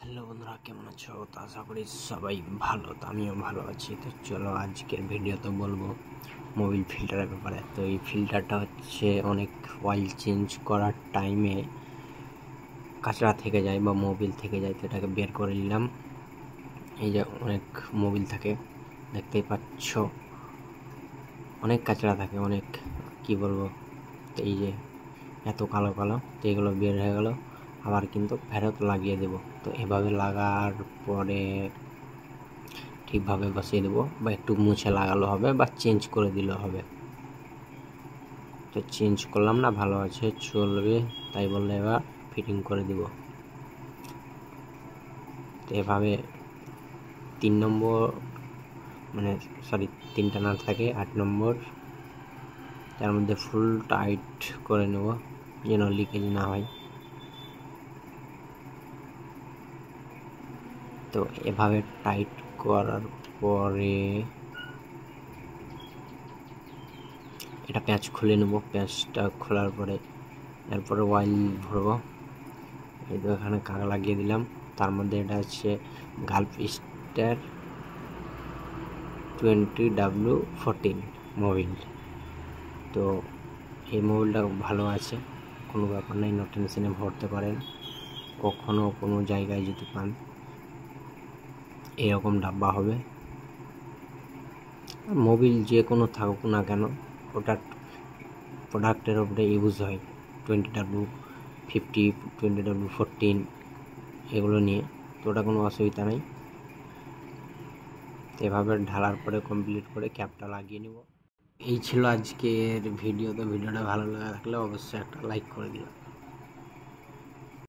Hello বন্ধুরা, কেমন আছো? তো আশা করি সবাই ভালো। তো আমিও ভালো আছি। তো চলো আজকের ভিডিওতে বলবো মোবিল ফিল্টারের ব্যাপারে। তো এই ফিল্টারটা হচ্ছে অনেক অয়েল চেঞ্জ করার টাইমে কাঁচড়া থেকে যায় বা মোবিল থেকে যায়, তো এটাকে বের করে নিলাম। এই যে অনেক মোবিল থাকে, দেখতেই পাচ্ছ অনেক কাঁচড়া থাকে, অনেক কি বলবো। তো এই যে এত কালো কালো, তো এগুলো বের হয়ে গেল, আবার কিন্তু ফেরত লাগিয়ে দেব। তো এভাবে লাগার পরে ঠিকভাবে বসিয়ে দেবো, বা একটু মুছে লাগালো হবে বা চেঞ্জ করে দিলেও হবে। তো চেঞ্জ করলাম না, ভালো আছে চলবে, তাই বললে এবার ফিটিং করে দিব। তো এভাবে 3 নম্বর মানে সরি 3টা নাট থাকে, 8 নম্বর, তার মধ্যে ফুল টাইট করে নেব যেন লিকেজ না হয়। তো এভাবে টাইট করার পরে এটা প্যাঁচ খুলে নেব। প্যাঁচটা খোলার পরে এরপরে অয়েল ভরবো। এই তো এখানে কাক লাগিয়ে দিলাম, তার মধ্যে এটা হচ্ছে গালফ স্টার 20W14 মোবিল। তো এই মোবিলটা ভালো আছে, কোনো ব্যাপার নেই, নো টেনশনে ভরতে পারেন। কখনো কোনো জায়গায় যদি পান এরকম ডাব্বা হবে। মোবিল যে কোনো থাকুক না কেন, ওটা প্রোডাক্টের উপরে ইউজ হয়। 20W50, 20W14 এগুলো নিয়ে, তো ওটা কোনো অসুবিধা নেই। এভাবে ঢালার পরে কমপ্লিট করে ক্যাপটা লাগিয়ে নেব। এই ছিল আজকের ভিডিও। তো ভিডিওটা ভালো লাগলে অবশ্যই একটা লাইক করে দিও।